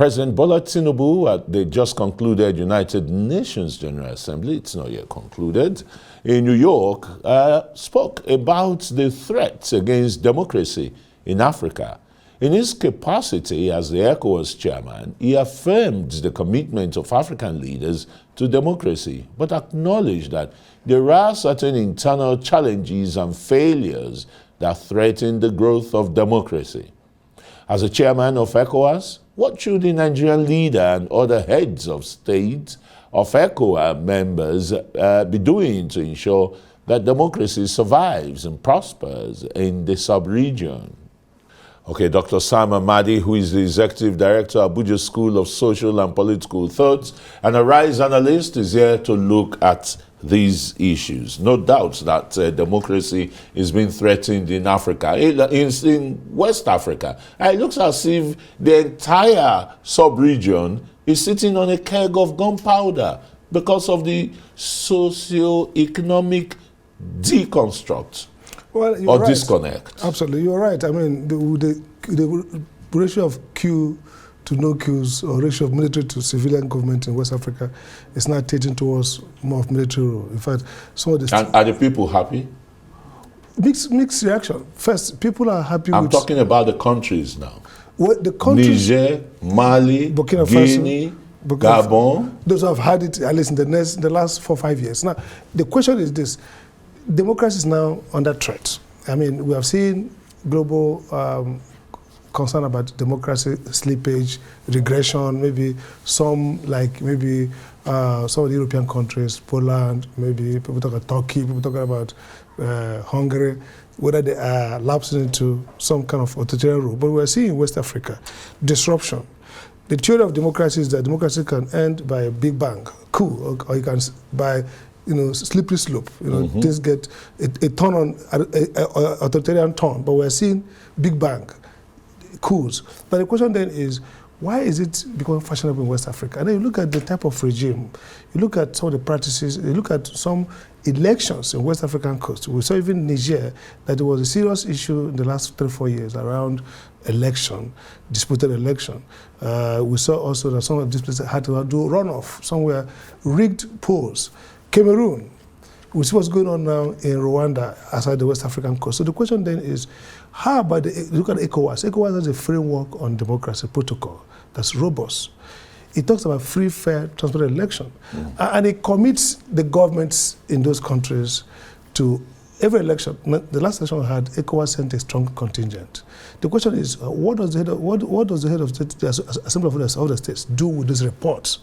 President Bola Tinubu at the just concluded United Nations General Assembly, it's not yet concluded, in New York, spoke about the threats against democracy in Africa. In his capacity as the ECOWAS chairman, he affirmed the commitment of African leaders to democracy, but acknowledged that there are certain internal challenges and failures that threaten the growth of democracy. As a chairman of ECOWAS, what should the Nigerian leader and other heads of state of ECOWAS members be doing to ensure that democracy survives and prospers in the sub-region? Okay, Dr. Sam Amadi, who is the Executive Director of Abuja School of Social and Political Thought and a RISE analyst, is here to look at these issues. No doubt that democracy is being threatened in Africa, in West Africa. And it looks as if the entire sub-region is sitting on a keg of gunpowder because of the socio-economic deconstruct. Well, or right. Disconnect. Absolutely, you're right. I mean, the ratio of Q to no Qs, or ratio of military to civilian government in West Africa is now tilting towards more of military rule. In fact, some of the... And are the people happy? Mixed reaction. First, people are happy I'm talking about the countries now. Well, the countries... Niger, Mali, Burkina Faso, Guinea, Gabon. Those who have had it, at least in the last 4 or 5 years. Now, the question is this. Democracy is now under threat. I mean, we have seen global concern about democracy slippage, regression, maybe some of the European countries, Poland, maybe people talk about Turkey, people talking about Hungary, whether they are lapsing into some kind of authoritarian rule. But we are seeing in West Africa disruption. The theory of democracy is that democracy can end by a big bang, coup, or you can by slippery slope. Things get a turn on authoritarian turn, but we're seeing big bang, coups. But the question then is, why is it becoming fashionable in West Africa? And then you look at the type of regime, you look at some of the practices, you look at some elections in West African coast. We saw even Niger that there was a serious issue in the last 3 or 4 years around election, disputed election. We saw also that some of these places had to do runoff, somewhere rigged polls. Cameroon, we see what's going on now in Rwanda, outside the West African coast. So the question then is, how about look at ECOWAS? ECOWAS has a framework on democracy protocol that's robust. It talks about free, fair, transparent election. And it commits the governments in those countries to every election. The last election we had, ECOWAS sent a strong contingent. The question is, what does the head of state, the Assembly of Other States, do with these reports?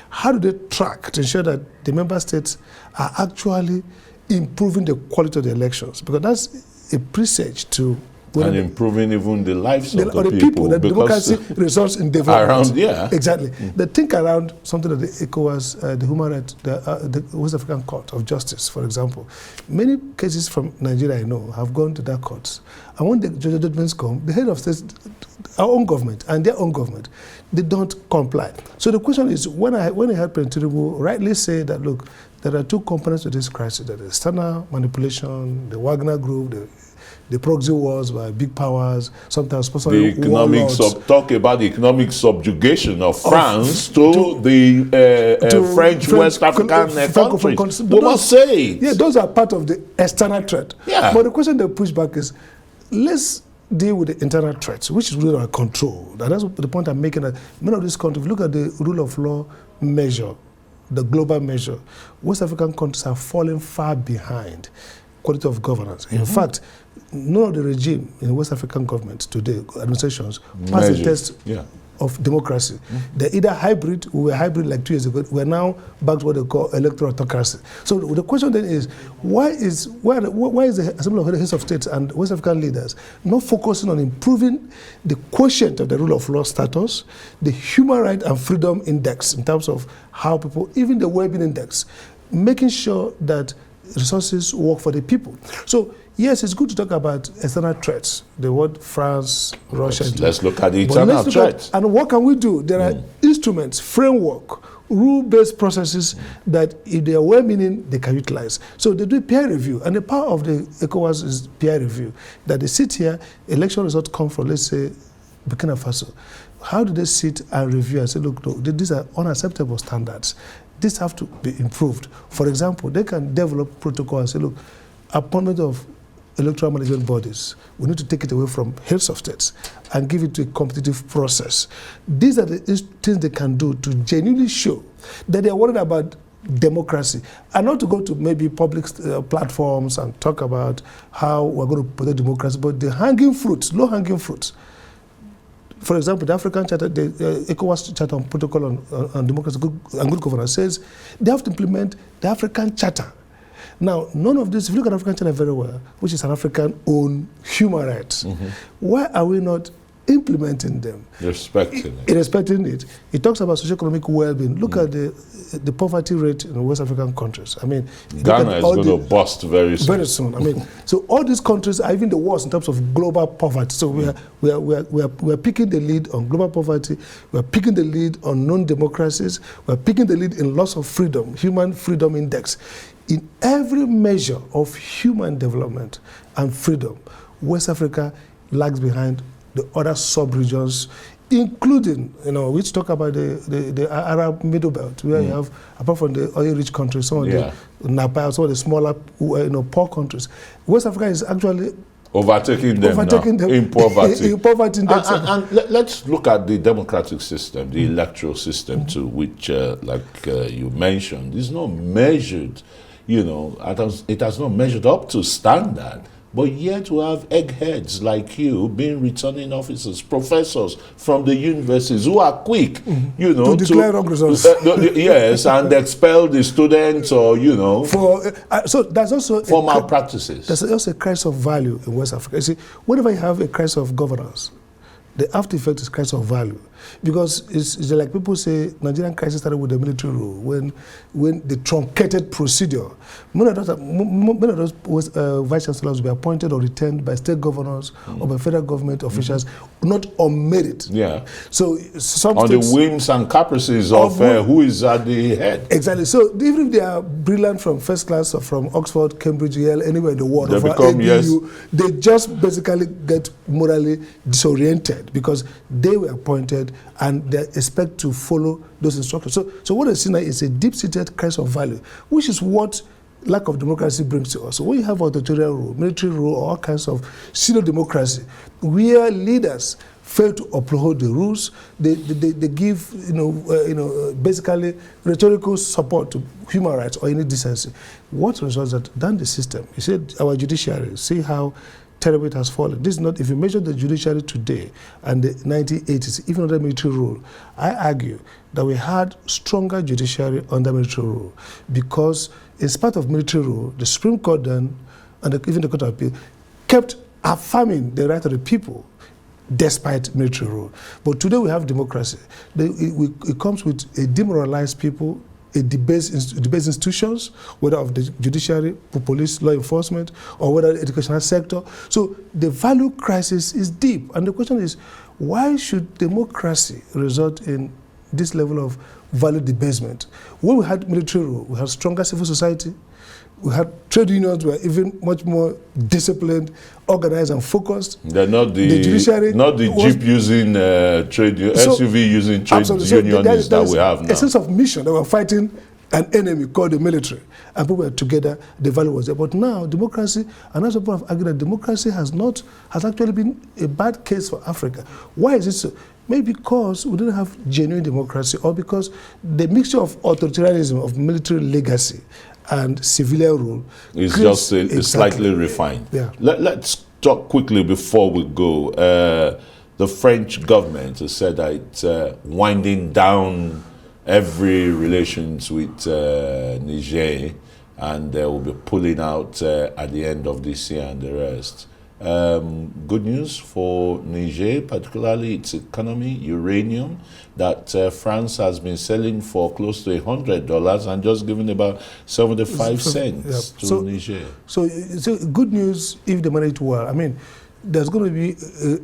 How do they track to ensure that the member states are actually improving the quality of the elections? Because that's a presage to... And improving even the lives of the people. That democracy results in development. Around, yeah. Exactly. They think around something that the ECOWAS, the Human Rights, the West African Court of Justice, for example. Many cases from Nigeria, I know, have gone to that court. And when the judgments come, the head of states, our own government and their own government, they don't comply. So the question is, when I heard President Tinubu rightly say that, look, there are two components to this crisis: the external manipulation, the Wagner Group, the proxy wars by big powers, sometimes sponsoring warlords. Talk about the economic subjugation of France to the French West African countries. We must say it. Yeah, those are part of the external threat. Yeah. But the question they push back is, let's deal with the internal threats, which is really our control. And that's the point I'm making. That many of these countries, look at the rule of law measure, the global measure. West African countries have fallen far behind quality of governance. In fact, none of the regime in West African governments today, administrations, pass the test of democracy. They're either hybrid, we were hybrid like 2 years ago, we're now back to what they call electoral autocracy. So the question then is, why is the Assembly of Heads of States and West African leaders not focusing on improving the quotient of the rule of law status, the human right and freedom index in terms of how people, even the well-being index, making sure that resources work for the people. So yes, it's good to talk about external threats, the word France, Russia. Let's look at the internal threats. And what can we do? There are instruments, framework, rule-based processes that if they are well-meaning, they can utilize. So they do peer review, and the power of the ECOWAS is peer review. That they sit here, election results come from, let's say, Burkina Faso, how do they sit and review and say, look, these are unacceptable standards. These have to be improved. For example, they can develop protocol and say, look, appointment of electoral management bodies, we need to take it away from heads of states and give it to a competitive process. These are the things they can do to genuinely show that they are worried about democracy, and not to go to maybe public platforms and talk about how we're going to protect democracy, but the hanging fruits, low-hanging fruits. For example, the African Charter, the ECOWAS Charter on Protocol on Democracy and Good Governance says they have to implement the African Charter. Now, none of this, if you look at African Charter very well, which is an African-owned human rights, why are we not implementing them? Respecting it. It talks about socio-economic well-being. Look at the poverty rate in West African countries. I mean, Ghana is going to bust very soon. Very soon. I mean, so all these countries are even the worst in terms of global poverty. So we are picking the lead on global poverty. We are picking the lead on non-democracies. We are picking the lead in loss of freedom, human freedom index. In every measure of human development and freedom, West Africa lags behind the other sub-regions, including, which talk about the Arab Middle Belt, where you have, apart from the oil-rich countries, some of the Nepal, some of the smaller, poor countries. West Africa is actually overtaking them in poverty. In poverty index. And let's look at the democratic system, the electoral system too, which, like you mentioned, is not measured, it has not measured up to standard. But yet we have eggheads like you being returning officers, professors from the universities who are quick, to declare wrong results. Yes, and expel the students or, so there's also for malpractices. There's also a crisis of value in West Africa. You see, whenever you have a crisis of governance, the after effect is crisis of value. Because it's like people say, Nigerian crisis started with the military rule, when the truncated procedure. Many of those vice chancellors were appointed or retained by state governors or by federal government officials, not on merit. Yeah. So some on the whims and caprices of who is at the head. Exactly. So even if they are brilliant from first class or from Oxford, Cambridge, Yale, anywhere in the world, they become, they just basically get morally disoriented because they were appointed and they expect to follow those instructions. So what I see now is a deep-seated crisis of value, which is what lack of democracy brings to us. So when you have authoritarian rule, military rule, or all kinds of pseudo-democracy, where leaders fail to uphold the rules, they give basically rhetorical support to human rights or any decency. What results that then the system? You said our judiciary, see how terrible it has fallen. This is not, if you measure the judiciary today and the 1980s, even under military rule, I argue that we had stronger judiciary under military rule because in spite of military rule, the Supreme Court then, and even the Court of Appeal, kept affirming the right of the people despite military rule. But today we have democracy. It comes with a demoralized people, a debased institutions, whether of the judiciary, police, law enforcement, or whether the educational sector. So the value crisis is deep. And the question is, why should democracy result in this level of value debasement? When we had military rule, we had stronger civil society, we had trade unions were even much more disciplined, organized, and focused. They're not the judiciary, not the jeep using trade, SUV using trade unionists that we have now. A sense of mission. They were fighting an enemy called the military, and people were together. The value was there. But now democracy, and as people have argued that democracy has actually been a bad case for Africa. Why is it so? Maybe because we didn't have genuine democracy, or because the mixture of authoritarianism, of military legacy, and civilian rule is just slightly refined. Yeah. Let's talk quickly before we go. The French government has said that it's winding down every relations with Niger, and they will be pulling out at the end of this year and the rest. Good news for Niger, particularly its economy, uranium, that France has been selling for close to $100 and just giving about 75 cents to Niger. So good news if they manage well. I mean, there's going to be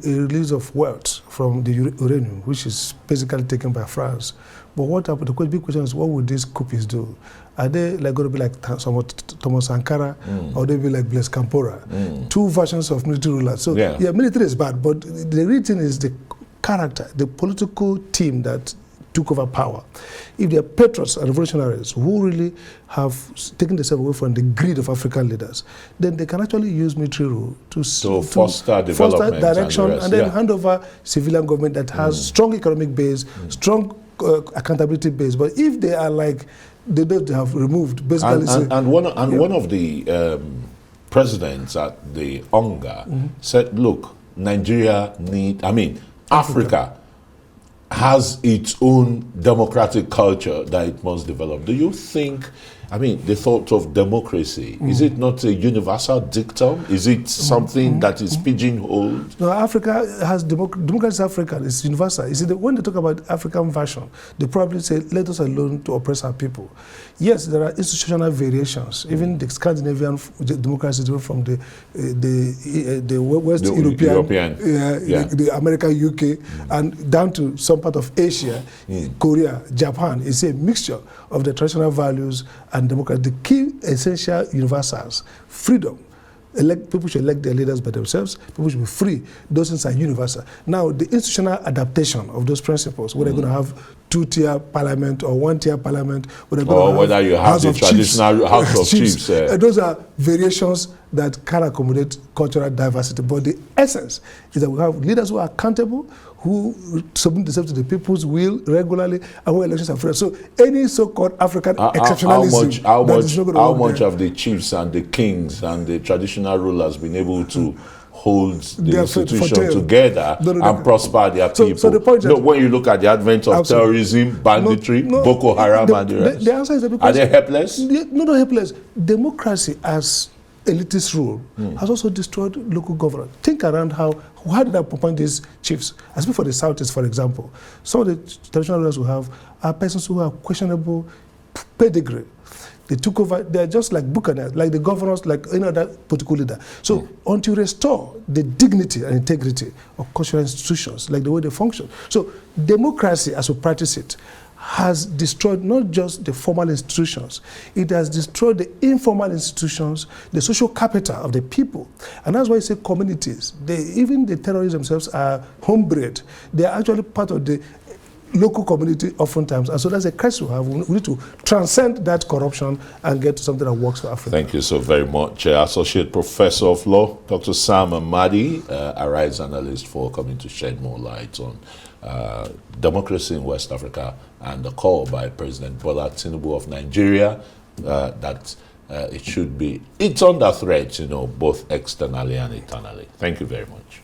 a release of wealth from the uranium, which is basically taken by France. But what happened? The big question is, what would these coupies do? Are they going to be like Thomas Sankara, or they be like Blaise Compaoré? Two versions of military rulers. So yeah, military is bad, but the real thing is the character, the political team that took over power, if they are patriots and revolutionaries who really have taken themselves away from the greed of African leaders, then they can actually use military rule to foster development, direction, and then hand over civilian government that has strong economic base, strong accountability base. But if they are like they have removed basically, one of the presidents at the UNGA said, "Look, Nigeria Africa has its own democratic culture that it must develop." Do you think, the thought of democracy, is it not a universal dictum? Is it something that is pigeonholed? No, Africa has democracy is African, it's universal. You see, when they talk about African version, they probably say, let us alone to oppress our people. Yes, there are institutional variations. Even the Scandinavian democracy from the West European, the American, UK, and down to some part of Asia, Korea, Japan. It's a mixture of the traditional values and democracy. The key essential universals: freedom. People should elect their leaders by themselves. People should be free. Those things are universal. Now, the institutional adaptation of those principles, whether they're going to have two-tier parliament or one-tier parliament, whether you have the traditional House of Chiefs. Those are variations that can accommodate cultural diversity. But the essence is that we have leaders who are accountable, who submit themselves to the people's will regularly, and who elections are free. So any so-called African exceptionalism, how much of the chiefs and the kings and the traditional rulers been able to hold the institution together and prosper their people? So the point when you look at the advent of terrorism, banditry, Boko Haram, and the rest, the answer is that are they helpless? No, not helpless. Democracy as elitist rule has also destroyed local governance. Think around how did I appoint these chiefs? I speak for the Southeast, for example. Some of the traditional rulers we have are persons who have questionable pedigree. They took over, they're just like buccaneers, like the governors, like any other political leader. So until you restore the dignity and integrity of cultural institutions, like the way they function. So democracy, as we practice it, has destroyed not just the formal institutions, it has destroyed the informal institutions, the social capital of the people. And that's why I say communities, even the terrorists themselves are homebred. They are actually part of the local community oftentimes. And so that's a crisis we have. We need to transcend that corruption and get to something that works for Africa. Thank you so very much. Associate Professor of Law, Dr. Sam Amadi, a rights analyst, for coming to shed more light on democracy in West Africa and the call by President Bola Tinubu of Nigeria that it's under threat, both externally and internally. Thank you very much.